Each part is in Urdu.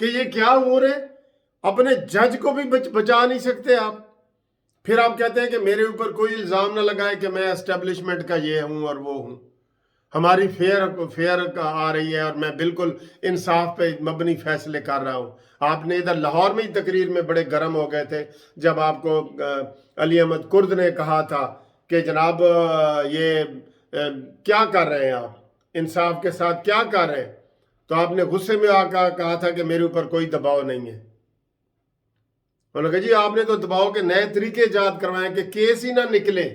کہ یہ کیا ہو رہے؟ اپنے جج کو بھی بچا نہیں سکتے آپ، پھر آپ کہتے ہیں کہ میرے اوپر کوئی الزام نہ لگائے کہ میں اسٹیبلشمنٹ کا یہ ہوں اور وہ ہوں، ہماری فیئر آ رہی ہے اور میں بالکل انصاف پہ مبنی فیصلے کر رہا ہوں۔ آپ نے ادھر لاہور میں ہی تقریر میں بڑے گرم ہو گئے تھے جب آپ کو علی احمد کرد نے کہا تھا کہ جناب یہ کیا کر رہے ہیں آپ، انصاف کے ساتھ کیا کر رہے ہیں؟ تو آپ نے غصے میں آ کر کہا تھا کہ میرے اوپر کوئی دباؤ نہیں ہے۔ انہوں نے کہا جی آپ نے تو دباؤ کے نئے طریقے ایجاد کروائے کہ کیس ہی نہ نکلے،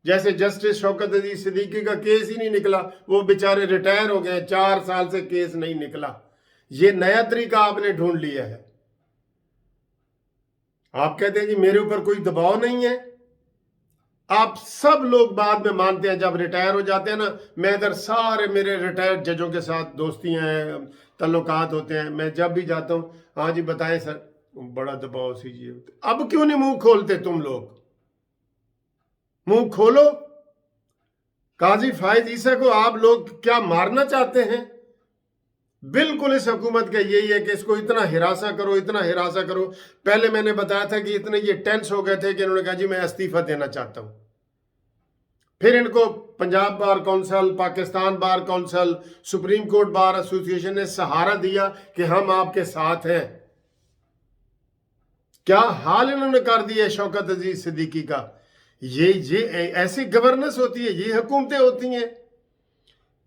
جیسے جسٹس شوکت عزیز صدیقی کا کیس ہی نہیں نکلا، وہ بیچارے ریٹائر ہو گئے، 4 سال سے کیس نہیں نکلا۔ یہ نیا طریقہ آپ نے ڈھونڈ لیا ہے۔ آپ کہتے ہیں جی میرے اوپر کوئی دباؤ نہیں ہے۔ آپ سب لوگ بعد میں مانتے ہیں جب ریٹائر ہو جاتے ہیں نا، میں ادھر سارے میرے ریٹائرڈ ججوں کے ساتھ دوستیاں ہیں، تعلقات ہوتے ہیں، میں جب بھی جاتا ہوں ہاں جی بتائیں سر، بڑا دباؤ سی جی۔ اب کیوں نہیں منہ کھولتے تم لوگ؟ منہ کھولو۔ قاضی فائز عیسیٰ کو آپ لوگ کیا مارنا چاہتے ہیں؟ بالکل اس حکومت کا یہی ہے کہ اس کو اتنا ہراساں کرو، اتنا ہراساں کرو۔ پہلے میں نے بتایا تھا کہ اتنے یہ ٹینس ہو گئے تھے کہ انہوں نے کہا جی میں استعفیٰ دینا چاہتا ہوں۔ پھر ان کو Punjab bar council, Pakistan bar council, supreme court bar ایسوسی ایشن نے سہارا دیا کہ ہم آپ کے ساتھ ہیں۔ کیا حال انہوں نے کر دیا ہے شوکت عزیز صدیقی کا؟ یہ ایسی گورننس ہوتی ہے، یہ حکومتیں ہوتی ہیں۔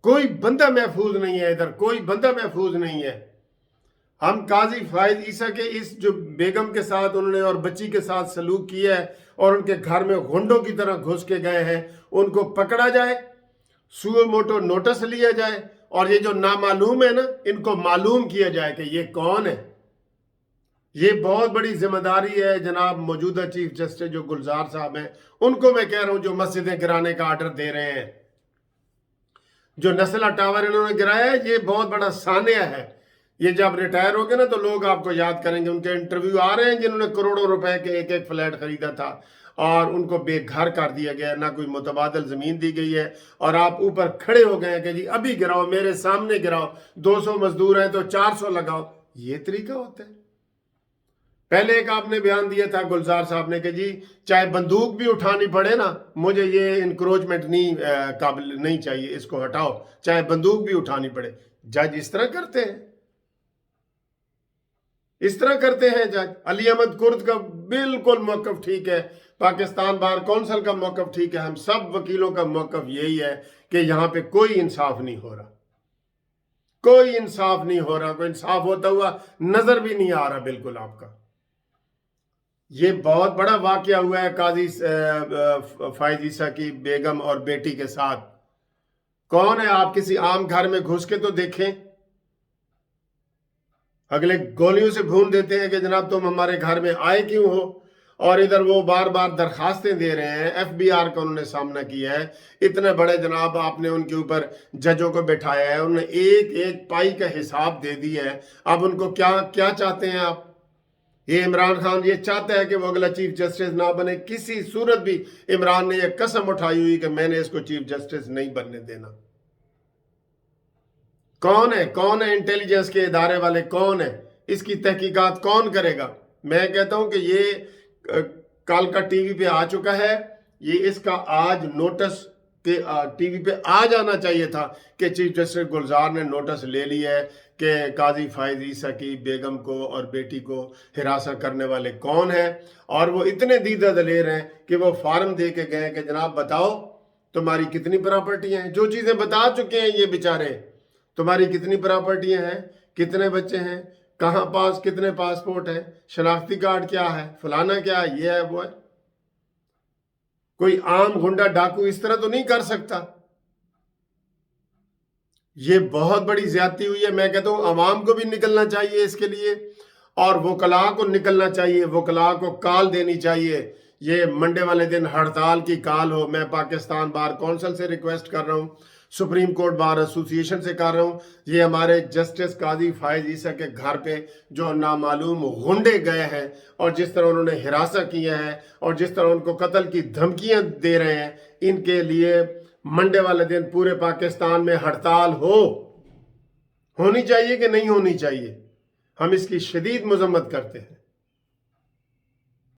کوئی بندہ محفوظ نہیں ہے ادھر، کوئی بندہ محفوظ نہیں ہے۔ ہم قاضی فائز عیسیٰ کے اس جو بیگم کے ساتھ انہوں نے اور بچی کے ساتھ سلوک کیا ہے اور ان کے گھر میں غنڈوں کی طرح گھس کے گئے ہیں، ان کو پکڑا جائے، سو موٹو نوٹس لیا جائے، اور یہ جو نامعلوم ہے نا ان کو معلوم کیا جائے کہ یہ کون ہے۔ یہ بہت بڑی ذمہ داری ہے جناب موجودہ چیف جسٹس جو گلزار صاحب ہیں، ان کو میں کہہ رہا ہوں جو مسجدیں گرانے کا آرڈر دے رہے ہیں، جو نسلہ ٹاور انہوں نے گرایا ہے، یہ بہت بڑا سانحہ ہے۔ یہ جب ریٹائر ہو گئے نا تو لوگ آپ کو یاد کریں گے، ان کے انٹرویو آ رہے ہیں جنہوں نے کروڑوں روپے کے ایک ایک فلیٹ خریدا تھا اور ان کو بے گھر کر دیا گیا، نہ کوئی متبادل زمین دی گئی ہے، اور آپ اوپر کھڑے ہو گئے ہیں کہ جی ابھی گراؤ، میرے سامنے گراؤ، 200 مزدور ہیں تو 400 لگاؤ۔ یہ طریقہ ہوتا ہے؟ پہلے ایک آپ نے بیان دیا تھا گلزار صاحب نے کہ جی چاہے بندوق بھی اٹھانی پڑے نا، مجھے یہ انکروچمنٹ نہیں قابل نہیں چاہیے، اس کو ہٹاؤ، چاہے بندوق بھی اٹھانی پڑے۔ جج اس طرح کرتے ہیں، اس طرح کرتے ہیں جج۔ علی احمد کرد کا بالکل موقف ٹھیک ہے، پاکستان بار کونسل کا موقف ٹھیک ہے، ہم سب وکیلوں کا موقف یہی ہے کہ یہاں پہ کوئی انصاف نہیں ہو رہا، کوئی انصاف نہیں ہو رہا، کوئی انصاف ہوتا ہوا نظر بھی نہیں آ رہا بالکل آپ کا۔ یہ بہت بڑا واقعہ ہوا ہے قاضی فائز عیسیٰ کی بیگم اور بیٹی کے ساتھ۔ کون ہے؟ آپ کسی عام گھر میں گھس کے تو دیکھیں، اگلے گولیوں سے بھون دیتے ہیں کہ جناب تم ہمارے گھر میں آئے کیوں ہو، اور ادھر وہ بار بار درخواستیں دے رہے ہیں، ایف بی آر کا انہوں نے سامنا کیا ہے، اتنے بڑے جناب آپ نے ان کے اوپر ججوں کو بٹھایا ہے، انہوں نے ایک ایک پائی کا حساب دے دیا ہے۔ اب ان کو کیا چاہتے ہیں آپ؟ یہ عمران خان یہ چاہتا ہے کہ وہ اگلا چیف جسٹس نہ بنے، کسی صورت بھی عمران نے یہ قسم اٹھائی ہوئی کہ میں نے اس کو چیف جسٹس نہیں بننے دینا۔ کون ہے انٹیلیجنس کے ادارے والے؟ کون ہے اس کی تحقیقات کون کرے گا؟ میں کہتا ہوں کہ یہ کل کا ٹی وی پہ آ چکا ہے، یہ اس کا آج نوٹس کہ ٹی وی پہ آ جانا چاہیے تھا کہ چیف جسٹس گلزار نے نوٹس لے لیا ہے کہ قاضی فائز عیسیٰ کی بیگم کو اور بیٹی کو ہراساں کرنے والے کون ہیں، اور وہ اتنے دیدہ دلیر ہیں کہ وہ فارم دے کے گئے کہ جناب بتاؤ تمہاری کتنی پراپرٹیاں ہیں، جو چیزیں بتا چکے ہیں یہ بیچارے، تمہاری کتنی پراپرٹیاں ہیں، کتنے بچے ہیں، کہاں کتنے پاسپورٹ ہیں، شناختی کارڈ کیا ہے، فلانا کیا ہے، یہ ہے وہ ہے۔ کوئی عام گنڈا ڈاکو اس طرح تو نہیں کر سکتا۔ یہ بہت بڑی زیادتی ہوئی ہے۔ میں کہتا ہوں عوام کو بھی نکلنا چاہیے اس کے لیے، اور وکلاء کو نکلنا چاہیے، وکلاء کو کال دینی چاہیے، یہ منڈے والے دن ہڑتال کی کال ہو۔ میں پاکستان بار کونسل سے ریکویسٹ کر رہا ہوں، سپریم کورٹ بار ایسوسی ایشن سے کر رہا ہوں، یہ ہمارے جسٹس قاضی فائز عیسیٰ کے گھر پہ جو نامعلوم غنڈے گئے ہیں اور جس طرح انہوں نے ہراساں کیا ہے اور جس طرح ان کو قتل کی دھمکیاں دے رہے ہیں، ان کے لیے منڈے والے دن پورے پاکستان میں ہڑتال ہونی چاہیے کہ نہیں ہونی چاہیے؟ ہم اس کی شدید مذمت کرتے ہیں۔